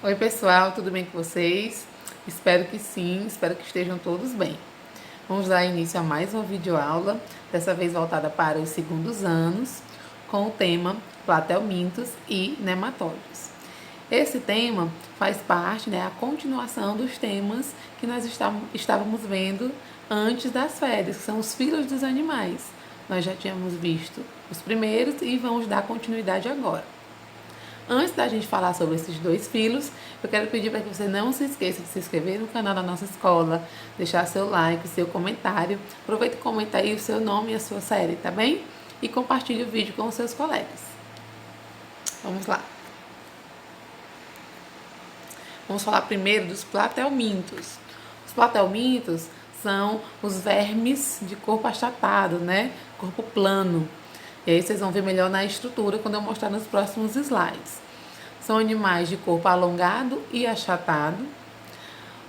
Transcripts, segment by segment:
Oi pessoal, tudo bem com vocês? Espero que sim, espero que estejam todos bem. Vamos dar início a mais uma videoaula, dessa vez voltada para os segundos anos, com o tema platelmintos e nematóides. Esse tema faz parte, a continuação dos temas que nós estávamos vendo antes das férias, que são os filhos dos animais. Nós já tínhamos visto os primeiros e vamos dar continuidade agora. Antes da gente falar sobre esses dois filhos, eu quero pedir para que você não se esqueça de se inscrever no canal da nossa escola, deixar seu like, seu comentário. Aproveita e comenta aí o seu nome e a sua série, tá bem? E compartilhe o vídeo com os seus colegas. Vamos lá. Vamos falar primeiro dos platelmintos. Os platelmintos são os vermes de corpo achatado, Corpo plano. E aí vocês vão ver melhor na estrutura quando eu mostrar nos próximos slides. São animais de corpo alongado e achatado.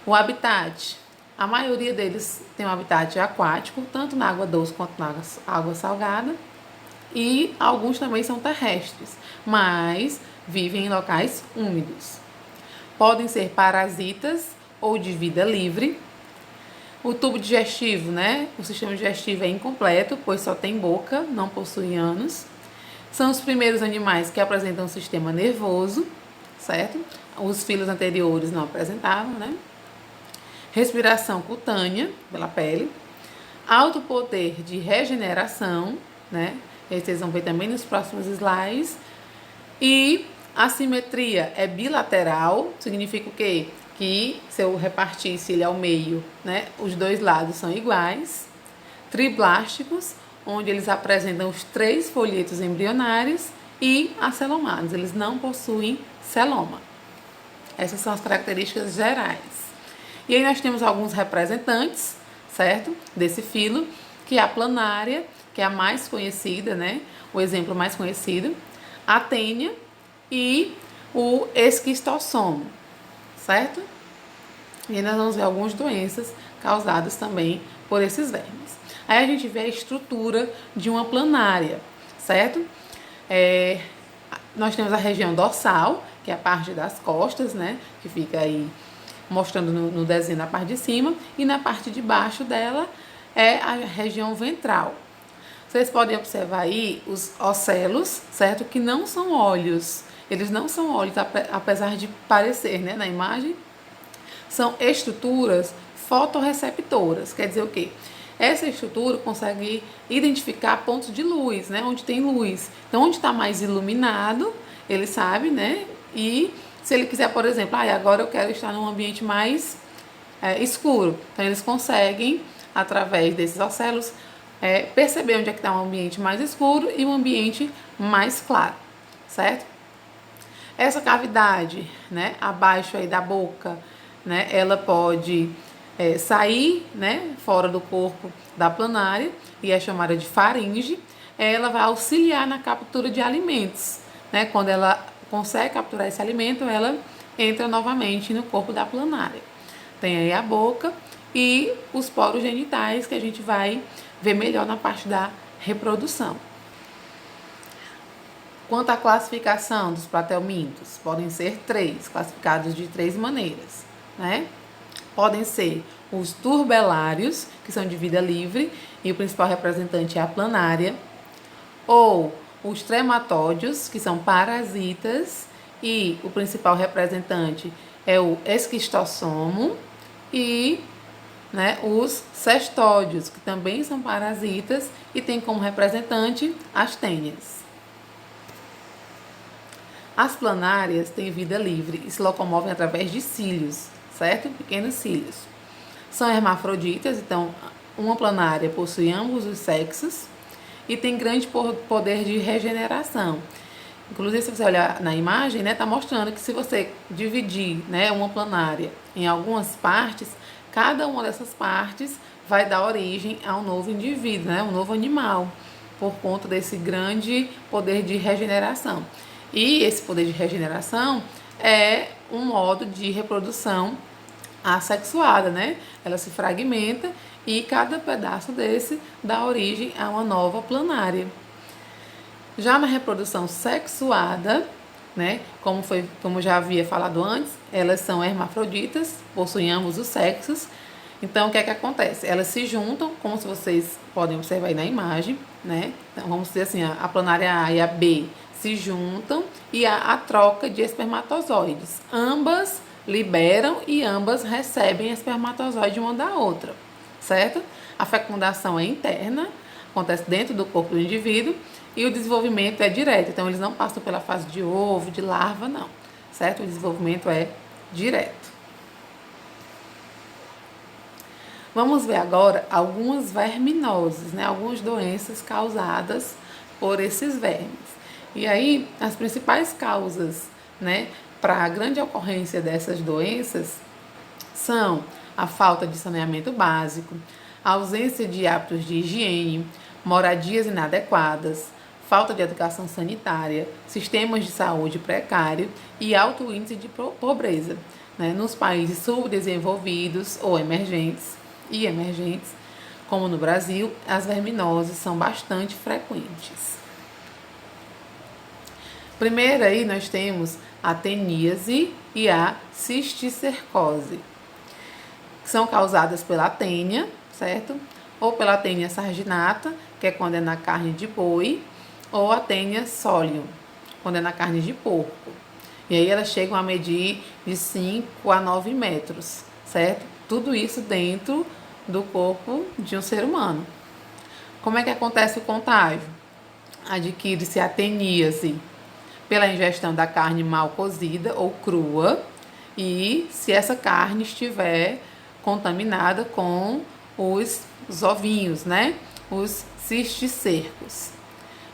O habitat, a maioria deles tem um habitat aquático, tanto na água doce quanto na água salgada. E alguns também são terrestres, mas vivem em locais úmidos. Podem ser parasitas ou de vida livre. O tubo digestivo, o sistema digestivo é incompleto, pois só tem boca, não possui ânus. São os primeiros animais que apresentam um sistema nervoso, certo? Os filhos anteriores não apresentavam, Respiração cutânea, pela pele. Alto poder de regeneração, Vocês vão ver também nos próximos slides. E a simetria é bilateral, significa o quê? Que se eu repartisse ele ao meio, os dois lados são iguais. Triblásticos, onde eles apresentam os 3 folhetos embrionários, e acelomados, eles não possuem celoma. Essas são as características gerais. E aí nós temos alguns representantes, certo? Desse filo, que é a planária, que é a mais conhecida, O exemplo mais conhecido, a tênia e o esquistossomo, certo? E aí nós vamos ver algumas doenças causadas também por esses vermes. Aí a gente vê a estrutura de uma planária, certo? Nós temos a região dorsal, que é a parte das costas, Que fica aí mostrando no desenho na parte de cima. E na parte de baixo dela é a região ventral. Vocês podem observar aí os ocelos, certo? Que não são olhos. Eles não são olhos, apesar de parecer, na imagem. São estruturas fotorreceptoras. Quer dizer o quê? Essa estrutura consegue identificar pontos de luz, onde tem luz. Então, onde está mais iluminado, ele sabe, E se ele quiser, por exemplo, agora eu quero estar num ambiente mais escuro. Então, eles conseguem, através desses ocelos, perceber onde é que está um ambiente mais escuro e um ambiente mais claro, certo? Essa cavidade, abaixo aí da boca, ela pode sair, fora do corpo da planária, e é chamada de faringe. Ela vai auxiliar na captura de alimentos, Quando ela consegue capturar esse alimento, ela entra novamente no corpo da planária. Tem aí a boca e os poros genitais, que a gente vai ver melhor na parte da reprodução. Quanto à classificação dos platelmintos, podem ser 3, classificados de 3 maneiras, Podem ser os turbelários, que são de vida livre, e o principal representante é a planária, ou os trematóides, que são parasitas, e o principal representante é o esquistossomo, e os cestódios, que também são parasitas e tem como representante as tênias. As planárias têm vida livre e se locomovem através de cílios, certo? Pequenos cílios. São hermafroditas, então uma planária possui ambos os sexos e tem grande poder de regeneração. Inclusive, se você olhar na imagem, tá mostrando que se você dividir, uma planária em algumas partes, cada uma dessas partes vai dar origem a um novo indivíduo, um novo animal, por conta desse grande poder de regeneração. E esse poder de regeneração é um modo de reprodução assexuada, Ela se fragmenta e cada pedaço desse dá origem a uma nova planária. Já na reprodução sexuada, né? Como já havia falado antes, elas são hermafroditas, possuem ambos os sexos. Então, o que é que acontece? Elas se juntam, como vocês podem observar aí na imagem, né? Então, vamos dizer assim, a planária A e a B se juntam e há a troca de espermatozoides. Ambas liberam e ambas recebem espermatozoide uma da outra, certo? A fecundação é interna, acontece dentro do corpo do indivíduo e o desenvolvimento é direto. Então, eles não passam pela fase de ovo, de larva, não, certo? O desenvolvimento é direto. Vamos ver agora algumas verminoses, né? Algumas doenças causadas por esses vermes. E aí, as principais causas, né, para a grande ocorrência dessas doenças são a falta de saneamento básico, a ausência de hábitos de higiene, moradias inadequadas, falta de educação sanitária, sistemas de saúde precário e alto índice de pobreza, né, nos países subdesenvolvidos ou emergentes, como no Brasil, as verminoses são bastante frequentes. Primeiro aí nós temos a teníase e a cisticercose, que são causadas pela tênia, certo? Ou pela tênia sarginata, que é quando é na carne de boi, ou a tênia solium, quando é na carne de porco. E aí elas chegam a medir de 5 a 9 metros, certo? Tudo isso dentro do corpo de um ser humano. Como é que acontece o contágio? Adquire-se a teníase pela ingestão da carne mal cozida ou crua e se essa carne estiver contaminada com os ovinhos, né? Os cisticercos.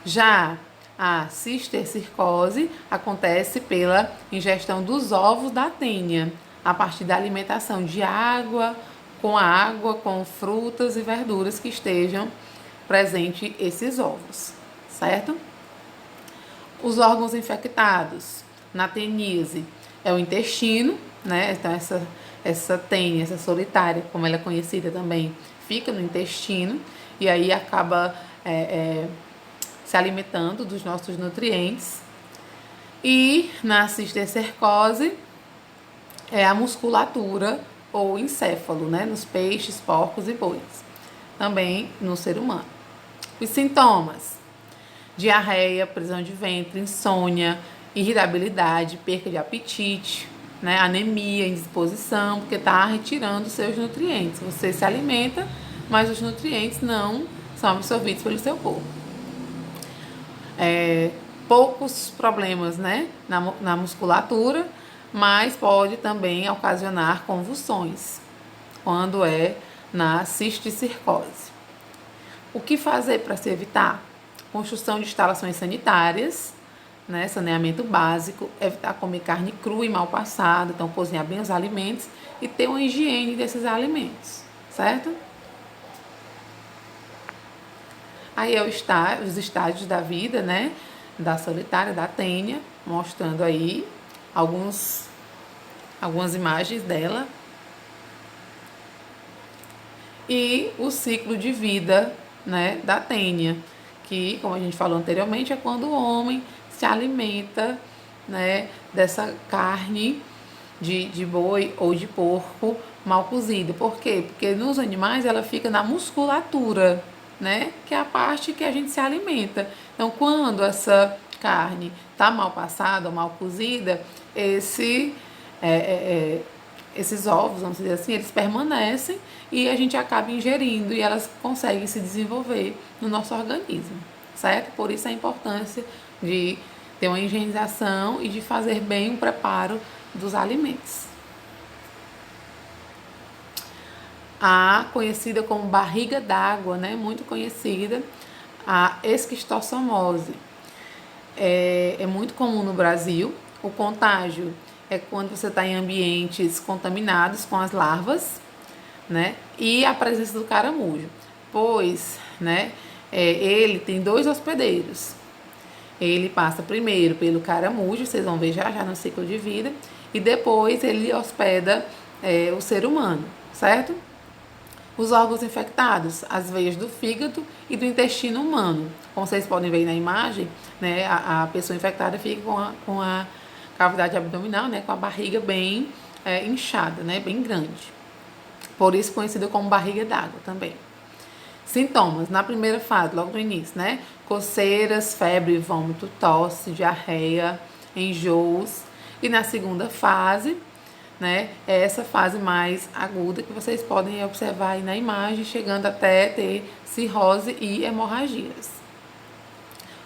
Já a cisticercose acontece pela ingestão dos ovos da tênia, a partir da alimentação de água, com frutas e verduras que estejam presentes esses ovos, certo? Os órgãos infectados na teníase é o intestino, né? Então essa tênia, essa solitária, como ela é conhecida também, fica no intestino e aí acaba se alimentando dos nossos nutrientes. E na cisticercose é a musculatura ou encéfalo, né? Nos peixes, porcos e bois. Também no ser humano. Os sintomas: diarreia, prisão de ventre, insônia, irritabilidade, perca de apetite, né? Anemia, indisposição, porque está retirando seus nutrientes. Você se alimenta, mas os nutrientes não são absorvidos pelo seu corpo. Poucos problemas, né, na musculatura, mas pode também ocasionar convulsões quando é na cisticercose. O que fazer para se evitar? Construção de instalações sanitárias, né, saneamento básico, evitar comer carne crua e mal passada, então cozinhar bem os alimentos e ter uma higiene desses alimentos, certo? Aí é os estágios da vida, né, da solitária, da tênia, mostrando aí algumas imagens dela. E o ciclo de vida, né, da tênia, que, como a gente falou anteriormente, é quando o homem se alimenta, né, dessa carne de boi ou de porco mal cozida. Por quê? Porque nos animais ela fica na musculatura, né, que é a parte que a gente se alimenta. Então, quando essa carne está mal passada ou mal cozida, esses ovos, vamos dizer assim, eles permanecem e a gente acaba ingerindo e elas conseguem se desenvolver no nosso organismo, certo? Por isso a importância de ter uma higienização e de fazer bem o preparo dos alimentos. A conhecida como barriga d'água, né, muito conhecida, a esquistossomose. É muito comum no Brasil. O contágio é quando você está em ambientes contaminados com as larvas, né, e a presença do caramujo, pois, né, ele tem 2 hospedeiros. Ele passa primeiro pelo caramujo, vocês vão ver já no ciclo de vida, e depois ele hospeda o ser humano, certo? Os órgãos infectados, as veias do fígado e do intestino humano. Como vocês podem ver aí na imagem, né, a pessoa infectada fica com a cavidade abdominal, né, com a barriga bem inchada, né, bem grande. Por isso conhecido como barriga d'água também. Sintomas, na primeira fase, logo no início, né, coceiras, febre, vômito, tosse, diarreia, enjoos. E na segunda fase, né, é essa fase mais aguda que vocês podem observar aí na imagem, chegando até ter cirrose e hemorragias.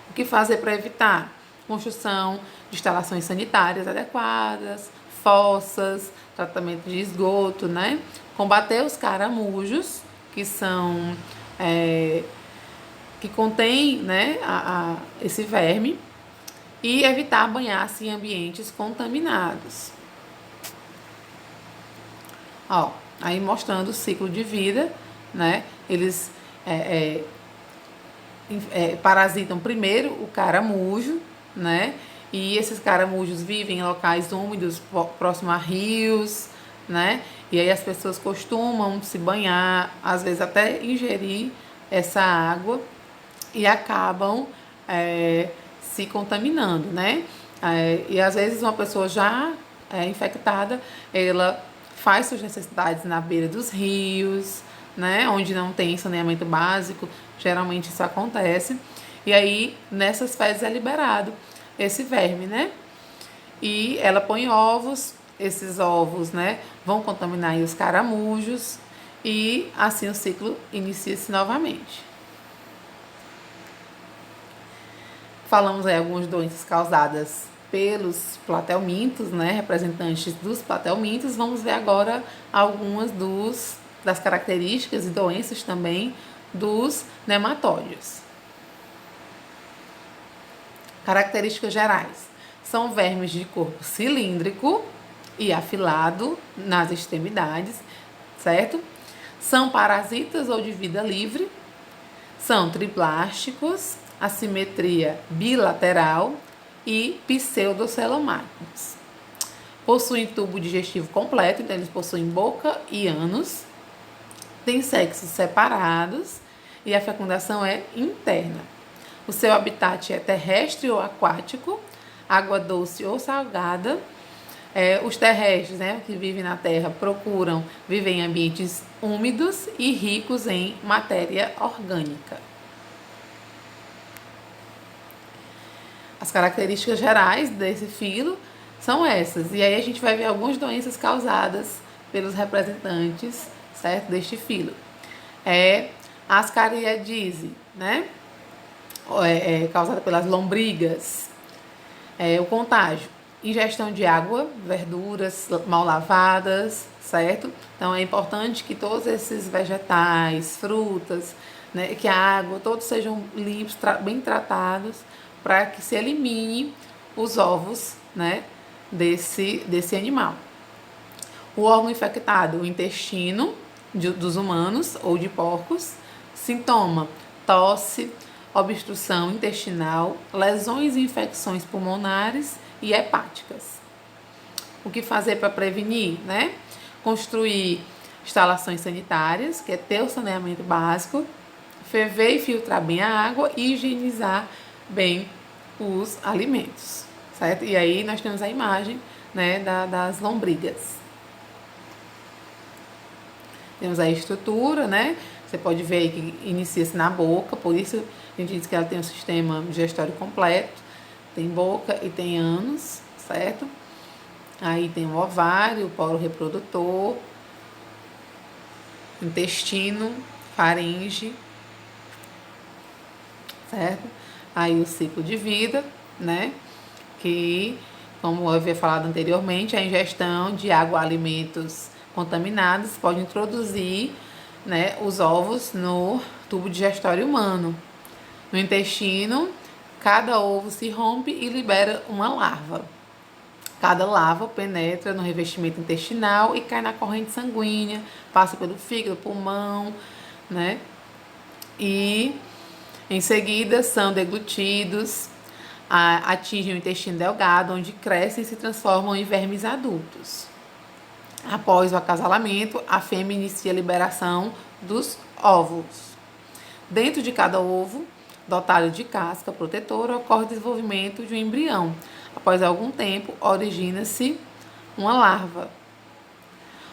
O que fazer para evitar? Construção de instalações sanitárias adequadas, fossas, tratamento de esgoto, né? Combater os caramujos, que são que contém, né, esse verme, e evitar banhar-se em ambientes contaminados. Ó, aí mostrando o ciclo de vida, né? Eles parasitam primeiro o caramujo, né? E esses caramujos vivem em locais úmidos, próximo a rios, né? E aí as pessoas costumam se banhar, às vezes até ingerir essa água e acabam se contaminando, né? E às vezes uma pessoa já infectada, ela faz suas necessidades na beira dos rios, né? Onde não tem saneamento básico, geralmente isso acontece. E aí, nessas fezes é liberado esse verme, né? E ela põe ovos, esses ovos, né, vão contaminar aí os caramujos e assim o ciclo inicia-se novamente. Falamos aí algumas doenças causadas pelos platelmintos, né, representantes dos platelmintos. Vamos ver agora algumas das características e doenças também dos nematóides. Características gerais. São vermes de corpo cilíndrico e afilado nas extremidades, certo? São parasitas ou de vida livre. São triplásticos, assimetria bilateral e pseudocelomáticos. Possuem tubo digestivo completo, então eles possuem boca e ânus. Têm sexos separados e a fecundação é interna. O seu habitat é terrestre ou aquático, água doce ou salgada. Os terrestres, né, que vivem na terra, procuram viver em ambientes úmidos e ricos em matéria orgânica. As características gerais desse filo são essas. E aí a gente vai ver algumas doenças causadas pelos representantes, certo, deste filo. A ascariadise, né? Causada pelas lombrigas. O contágio, ingestão de água, verduras mal lavadas, certo? Então é importante que todos esses vegetais, frutas, né, que a água, todos sejam limpos, bem tratados, para que se elimine os ovos, né, desse animal. O órgão infectado, o intestino dos humanos ou de porcos. Sintoma, tosse, obstrução intestinal, lesões e infecções pulmonares e hepáticas. O que fazer para prevenir, né? Construir instalações sanitárias, que é ter o saneamento básico, ferver e filtrar bem a água e higienizar bem os alimentos, certo? E aí nós temos a imagem, né, das lombrigas. Temos a estrutura, né? Você pode ver aí que inicia-se na boca, por isso a gente diz que ela tem um sistema digestório completo. Tem boca e tem ânus, certo? Aí tem o ovário, o polo reprodutor, intestino, faringe, certo? Aí o ciclo de vida, né? Que, como eu havia falado anteriormente, a ingestão de água, alimentos contaminados pode introduzir, né, os ovos no tubo digestório humano. No intestino, cada ovo se rompe e libera uma larva. Cada larva penetra no revestimento intestinal e cai na corrente sanguínea, passa pelo fígado, pulmão, né? E em seguida são deglutidos, atingem o intestino delgado, onde crescem e se transformam em vermes adultos. Após o acasalamento, a fêmea inicia a liberação dos óvulos. Dentro de cada ovo, dotado de casca protetora, ocorre o desenvolvimento de um embrião. Após algum tempo, origina-se uma larva.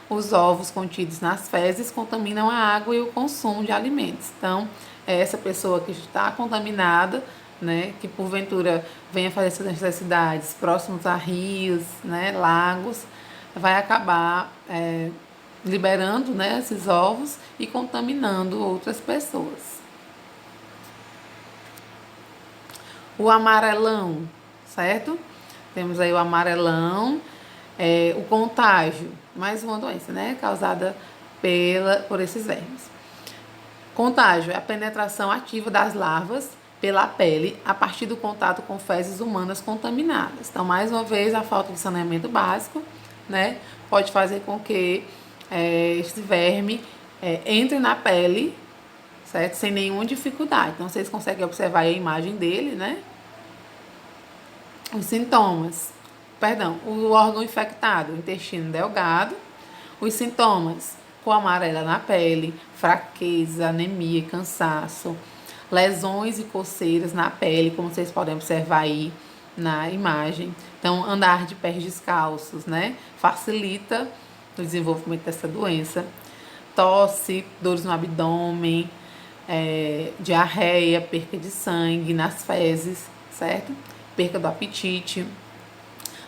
Os ovos contidos nas fezes contaminam a água e o consumo de alimentos. Então, essa pessoa que está contaminada, né, que porventura venha fazer suas necessidades próximos a rios, né, lagos, vai acabar liberando, né, esses ovos e contaminando outras pessoas. O amarelão, certo? Temos aí o amarelão, o contágio, mais uma doença, né, causada por esses vermes. Contágio é a penetração ativa das larvas pela pele a partir do contato com fezes humanas contaminadas. Então, mais uma vez, a falta de saneamento básico, né, pode fazer com que esse verme entre na pele, certo? Sem nenhuma dificuldade. Então, vocês conseguem observar aí a imagem dele, né? Os sintomas. Perdão, o órgão infectado, o intestino delgado. Os sintomas: cor amarela na pele, fraqueza, anemia, cansaço, lesões e coceiras na pele, como vocês podem observar aí na imagem. Então, andar de pés descalços, né, facilita o desenvolvimento dessa doença. Tosse, dores no abdômen, diarreia, perca de sangue nas fezes, certo? Perca do apetite.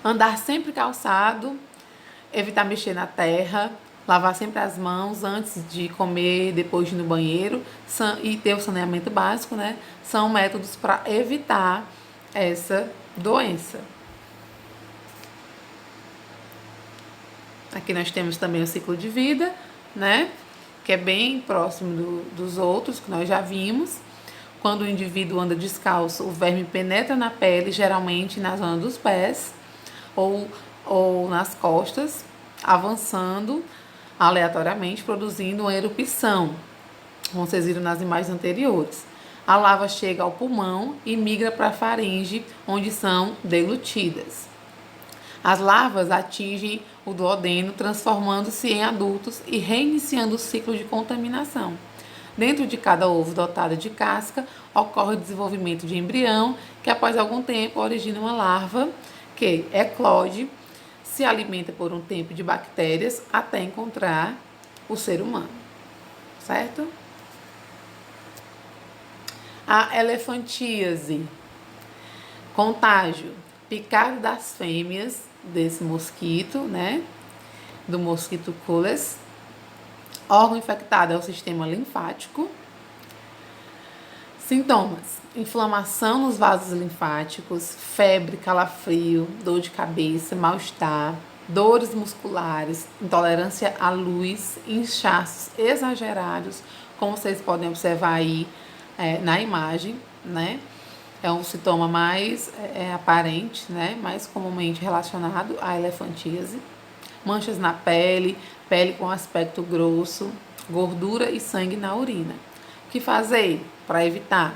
Andar sempre calçado, evitar mexer na terra, lavar sempre as mãos antes de comer, depois de ir no banheiro e ter o saneamento básico, né? São métodos para evitar essa doença. Aqui nós temos também o ciclo de vida, né? Que é bem próximo dos outros que nós já vimos. Quando o indivíduo anda descalço, o verme penetra na pele, geralmente na zona dos pés ou nas costas, avançando aleatoriamente, produzindo uma erupção, como vocês viram nas imagens anteriores. A larva chega ao pulmão e migra para a faringe, onde são deglutidas. As larvas atingem o duodeno, transformando-se em adultos e reiniciando o ciclo de contaminação. Dentro de cada ovo dotado de casca, ocorre o desenvolvimento de embrião, que após algum tempo origina uma larva que eclode, se alimenta por um tempo de bactérias até encontrar o ser humano, certo? A elefantíase, contágio, picado das fêmeas desse mosquito, né? Do mosquito Culex. Órgão infectado é o sistema linfático. Sintomas: inflamação nos vasos linfáticos, febre, calafrio, dor de cabeça, mal-estar, dores musculares, intolerância à luz, inchaços exagerados, como vocês podem observar aí na imagem, né? É um sintoma mais aparente, né? Mais comumente relacionado à elefantíase. Manchas na pele, pele com aspecto grosso, gordura e sangue na urina. O que fazer para evitar?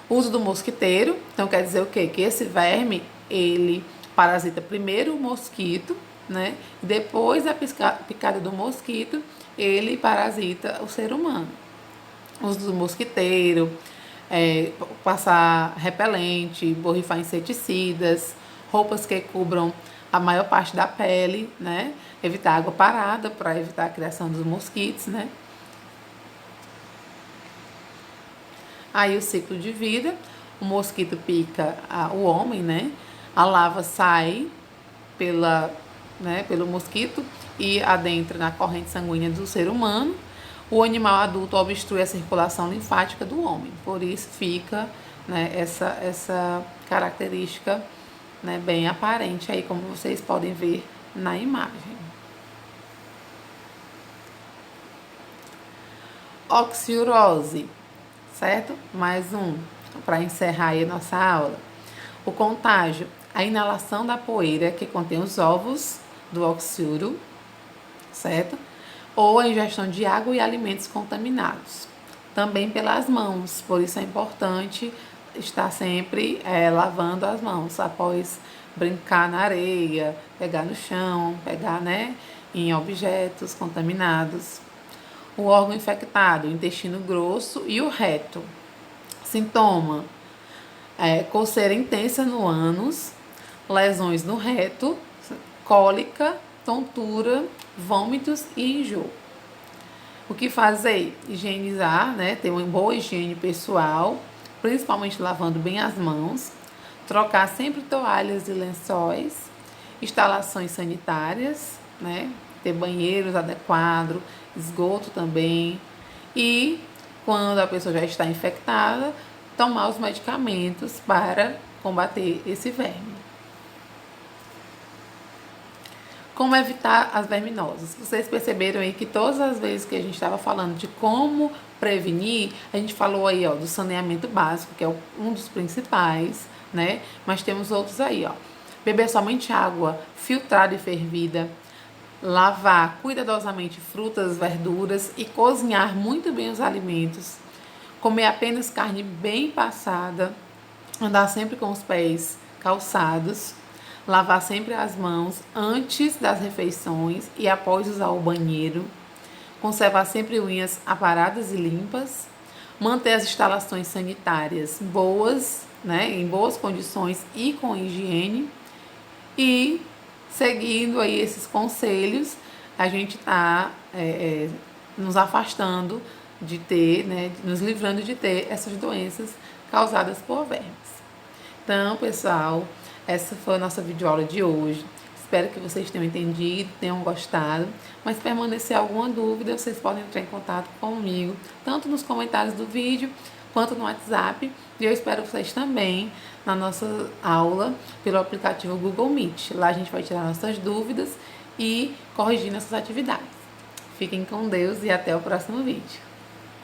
Uso do mosquiteiro. Então quer dizer o quê? Que esse verme, ele parasita primeiro o mosquito, né? Depois da picada do mosquito, ele parasita o ser humano. Uso do mosquiteiro, passar repelente, borrifar inseticidas, roupas que cubram a maior parte da pele, né? Evitar água parada para evitar a criação dos mosquitos, né? Aí o ciclo de vida, o mosquito pica o homem, né? A larva sai pelo mosquito e adentra na corrente sanguínea do ser humano. O animal adulto obstrui a circulação linfática do homem, por isso fica, né, essa característica, né, bem aparente aí, como vocês podem ver na imagem. Oxiurose, certo? Mais um, para encerrar aí a nossa aula. O contágio, a inalação da poeira que contém os ovos do oxiuro, certo? Ou a ingestão de água e alimentos contaminados. Também pelas mãos, por isso é importante estar sempre lavando as mãos após brincar na areia, pegar no chão, pegar, né, em objetos contaminados. o órgão infectado, o intestino grosso e o reto. Sintoma: coceira intensa no ânus, lesões no reto, cólica, tontura, vômitos e enjoo. O que fazer? Higienizar, né? Ter uma boa higiene pessoal, principalmente lavando bem as mãos, trocar sempre toalhas e lençóis, instalações sanitárias, né? Ter banheiros adequados, esgoto também. E quando a pessoa já está infectada, tomar os medicamentos para combater esse verme. Como evitar as verminoses? Vocês perceberam aí que todas as vezes que a gente estava falando de como prevenir, a gente falou aí, ó, do saneamento básico, que é um dos principais, né? Mas temos outros aí, ó. Beber somente água filtrada e fervida, lavar cuidadosamente frutas, verduras e cozinhar muito bem os alimentos, comer apenas carne bem passada, andar sempre com os pés calçados, lavar sempre as mãos antes das refeições e após usar o banheiro, conservar sempre unhas aparadas e limpas, manter as instalações sanitárias boas, né, em boas condições e com higiene, e seguindo aí esses conselhos, a gente está nos afastando de ter, né, nos livrando de ter essas doenças causadas por vermes. Então, pessoal, essa foi a nossa videoaula de hoje. Espero que vocês tenham entendido, tenham gostado. Mas se permanecer alguma dúvida, vocês podem entrar em contato comigo, tanto nos comentários do vídeo, quanto no WhatsApp. E eu espero vocês também na nossa aula pelo aplicativo Google Meet. Lá a gente vai tirar nossas dúvidas e corrigir nossas atividades. Fiquem com Deus e até o próximo vídeo.